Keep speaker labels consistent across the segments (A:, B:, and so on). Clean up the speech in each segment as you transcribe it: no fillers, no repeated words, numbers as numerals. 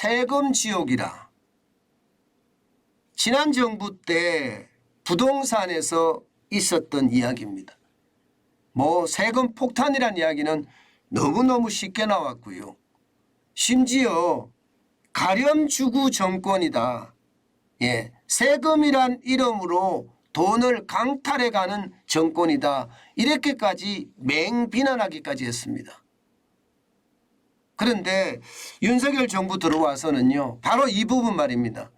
A: 세금 지옥이라. 지난 정부 때 부동산에서 있었던 이야기입니다. 뭐 세금 폭탄이라는 이야기는 너무너무 쉽게 나왔고요. 심지어 가렴주구 정권이다. 세금이란 이름으로 돈을 강탈해가는 정권이다. 이렇게까지 맹비난하기까지 했습니다. 그런데 윤석열 정부 들어와서는요. 바로 이 부분 말입니다.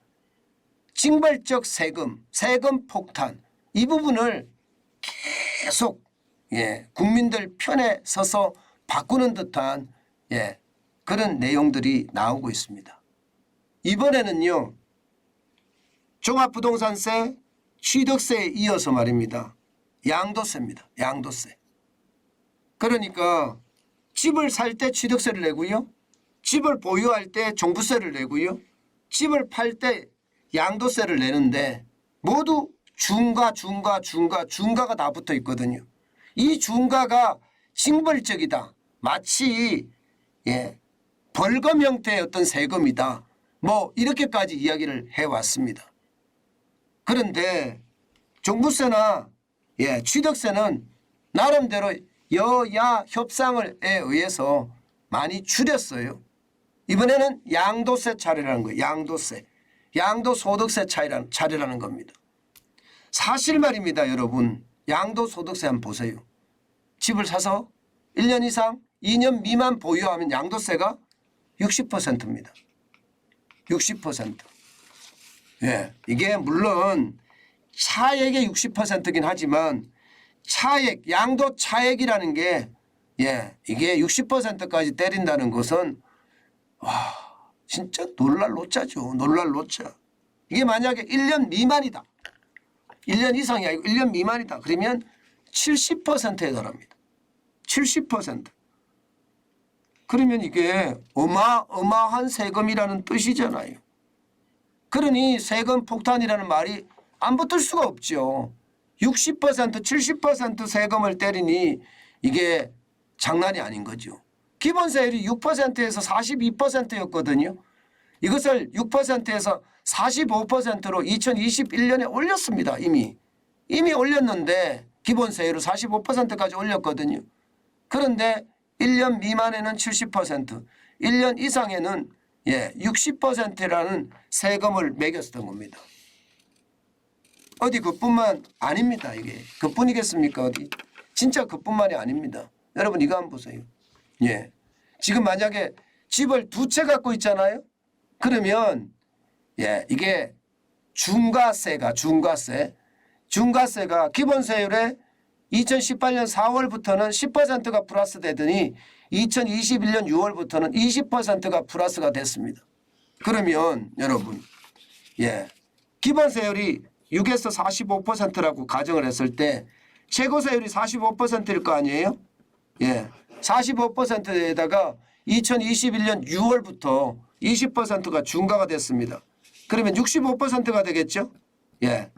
A: 징벌적 세금, 세금 폭탄 이 부분을 계속 국민들 편에 서서 바꾸는 듯한 그런 내용들이 나오고 있습니다. 이번에는요. 종합부동산세, 취득세에 이어서 말입니다. 양도세입니다. 양도세. 그러니까 집을 살 때 취득세를 내고요. 집을 보유할 때 종부세를 내고요. 집을 팔 때 양도세를 내는데 모두 중과가 다 붙어 있거든요. 이 중과가 징벌적이다. 마치 벌금 형태의 어떤 세금이다. 뭐 이렇게까지 이야기를 해왔습니다. 그런데 종부세나 취득세는 나름대로 여야 협상에 의해서 많이 줄였어요. 이번에는 양도세 차례라는 거예요. 양도세. 양도소득세 차례라는 겁니다. 사실 말입니다. 여러분. 양도소득세 한번 보세요. 집을 사서 1년 이상 2년 미만 보유하면 양도세가 60%입니다. 60%. 이게 물론 차액의 60%긴 하지만 차액, 양도 차액이라는 게 이게 60%까지 때린다는 것은 진짜 놀랄 노짜죠. 놀랄 노짜. 이게 만약에 1년 미만이다. 1년 이상이 아니고 1년 미만이다. 그러면 70%에 달합니다. 70%. 그러면 이게 어마어마한 세금이라는 뜻이잖아요. 그러니 세금 폭탄이라는 말이 안 붙을 수가 없죠. 60%, 70% 세금을 때리니 이게 장난이 아닌 거죠. 기본세율이 6%에서 42%였거든요. 이것을 6%에서 45%로 2021년에 올렸습니다. 이미 올렸는데 기본세율을 45%까지 올렸거든요. 그런데 1년 미만에는 70%, 1년 이상에는 60%라는 세금을 매겼던 겁니다. 어디 그뿐만 아닙니다. 이게 그뿐이겠습니까? 어디 진짜 그뿐만이 아닙니다. 여러분 이거 한번 보세요. 지금 만약에 집을 2채 갖고 있잖아요. 그러면 이게 중과세가 기본세율에 2018년 4월부터는 10%가 플러스 되더니 2021년 6월부터는 20%가 플러스가 됐습니다. 그러면 여러분 기본세율이 6에서 45%라고 가정을 했을 때 최고세율이 45%일 거 아니에요? 45%에다가 2021년 6월부터 20%가 중과가 됐습니다. 그러면 65%가 되겠죠?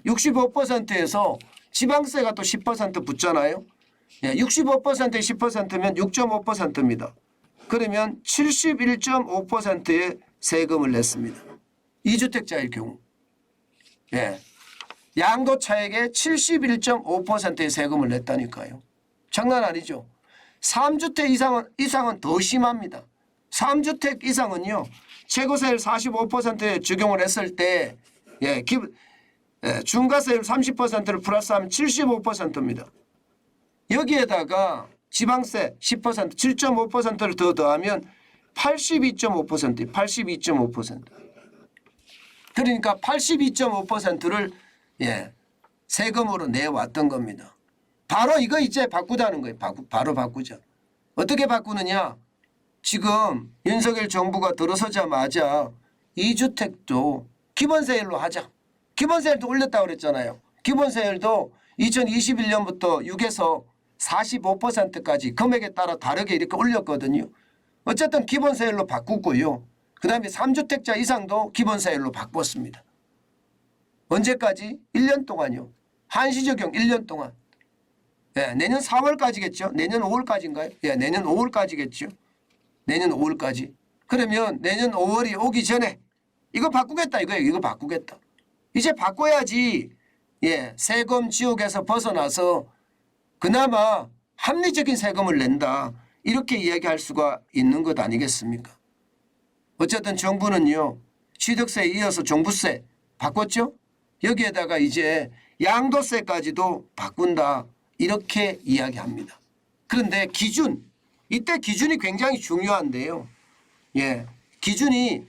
A: 65%에서 지방세가 또 10% 붙잖아요. 65%에 10%면 6.5%입니다. 그러면 71.5%의 세금을 냈습니다. 2주택자일 경우. 양도차액의 71.5%의 세금을 냈다니까요. 장난 아니죠. 3주택 이상은 더 심합니다. 3주택 이상은요. 최고세율 45%에 적용을 했을 때 중과세율 30%를 플러스하면 75%입니다. 여기에다가 지방세 10% 7.5%를 더 더하면 82.5%예요. 82.5%. 그러니까 82.5%를 세금으로 내왔던 겁니다. 바로 이거 이제 바꾸자는 거예요. 바로 바꾸자. 어떻게 바꾸느냐. 지금 윤석열 정부가 들어서자마자 2주택도 기본세율로 하자. 기본세율도 올렸다고 그랬잖아요. 기본세율도 2021년부터 6에서 45%까지 금액에 따라 다르게 이렇게 올렸거든요. 어쨌든 기본세율로 바꾸고요. 그다음에 3주택자 이상도 기본세율로 바꿨습니다. 언제까지? 1년 동안요. 한시 적용 1년 동안. 내년 4월까지겠죠. 내년 5월까지인가요? 내년 5월까지겠죠. 내년 5월까지. 그러면 내년 5월이 오기 전에 이거 바꾸겠다 이거예요. 이거 바꾸겠다. 이제 바꿔야지 세금 지옥에서 벗어나서 그나마 합리적인 세금을 낸다. 이렇게 이야기할 수가 있는 것 아니겠습니까? 어쨌든 정부는요. 취득세에 이어서 종부세 바꿨죠. 여기에다가 이제 양도세까지도 바꾼다. 이렇게 이야기합니다. 그런데 기준, 이때 기준이 굉장히 중요한데요. 기준이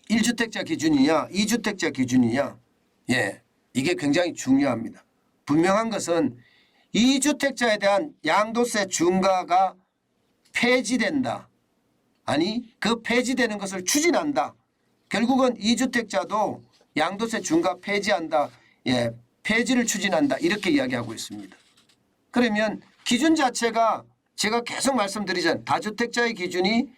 A: 1주택자 기준이냐 2주택자 기준이냐 이게 굉장히 중요합니다. 분명한 것은 2주택자에 대한 양도세 중과가 폐지된다. 아니 그 폐지되는 것을 추진한다. 결국은 2주택자도 양도세 중과 폐지한다. 폐지를 추진한다. 이렇게 이야기하고 있습니다. 그러면 기준 자체가 제가 계속 말씀드리잖아요. 다주택자의 기준이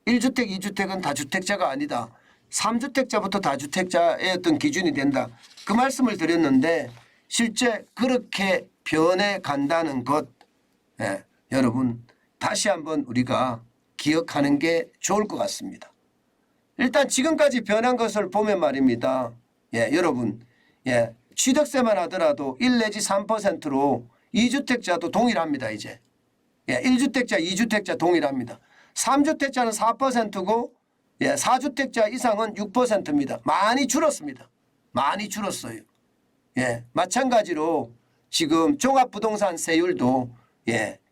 A: 1주택, 2주택은 다주택자가 아니다. 3주택자부터 다주택자의 어떤 기준이 된다. 그 말씀을 드렸는데 실제 그렇게 변해 간다는 것 여러분 다시 한번 우리가 기억하는 게 좋을 것 같습니다. 일단 지금까지 변한 것을 보면 말입니다. 여러분 취득세만 하더라도 1 내지 3%로 2주택자도 동일합니다. 이제 1주택자 2주택자 동일합니다. 3주택자는 4%고 4주택자 이상은 6%입니다. 많이 줄었습니다. 많이 줄었어요. 마찬가지로 지금 종합부동산 세율도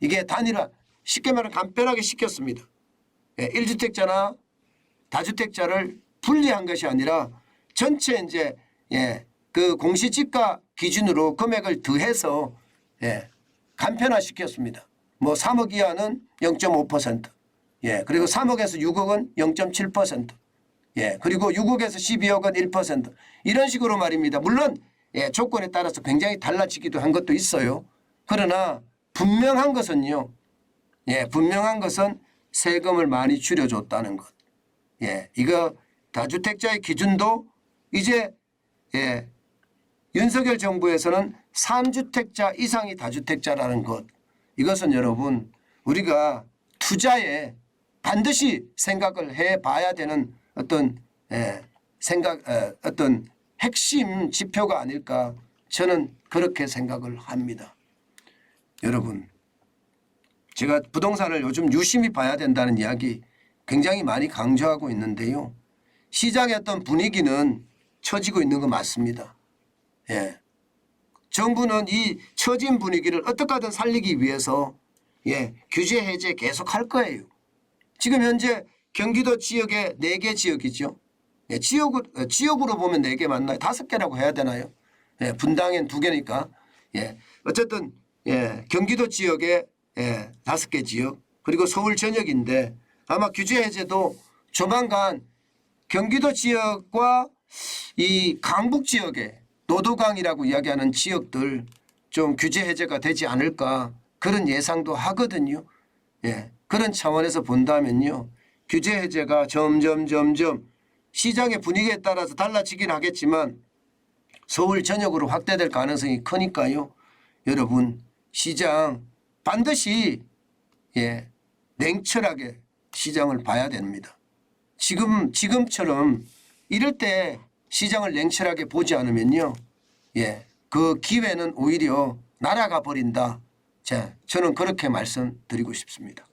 A: 이게 단일화 쉽게 말하면 간편하게 시켰습니다. 1주택자나 다주택자를 분리한 것이 아니라 전체 이제 그 공시지가 기준으로 금액을 더해서 간편화 시켰습니다. 뭐 3억 이하는 0.5%, 그리고 3억에서 6억은 0.7%, 그리고 6억에서 12억은 1%, 이런 식으로 말입니다. 물론 조건에 따라서 굉장히 달라지기도 한 것도 있어요. 그러나 분명한 것은요. 분명한 것은 세금을 많이 줄여줬다는 것. 이거 다주택자의 기준도 이제 윤석열 정부에서는 3주택자 이상이 다주택자라는 것. 이것은 여러분 우리가 투자에 반드시 생각을 해봐야 되는 어떤 어떤 핵심 지표가 아닐까 저는 그렇게 생각을 합니다. 여러분 제가 부동산을 요즘 유심히 봐야 된다는 이야기 굉장히 많이 강조하고 있는데요. 시장의 어떤 분위기는 처지고 있는 거 맞습니다. 정부는 이 처진 분위기를 어떻게 하든 살리기 위해서 규제 해제 계속 할 거예요. 지금 현재 경기도 지역에 4개 지역이죠. 지역으로 보면 4개 맞나요? 5개라고 해야 되나요? 분당엔 2개니까. 어쨌든 경기도 지역에 5개 지역 그리고 서울 전역인데 아마 규제 해제도 조만간 경기도 지역과 이 강북 지역에 노도강이라고 이야기하는 지역들 좀 규제 해제가 되지 않을까 그런 예상도 하거든요. 그런 차원에서 본다면요. 규제 해제가 점점 시장의 분위기에 따라서 달라지긴 하겠지만 서울 전역으로 확대될 가능성이 크니까요. 여러분 시장 반드시 냉철하게 시장을 봐야 됩니다. 지금처럼 이럴 때 시장을 냉철하게 보지 않으면요. 그 기회는 오히려 날아가 버린다. 저는 그렇게 말씀드리고 싶습니다.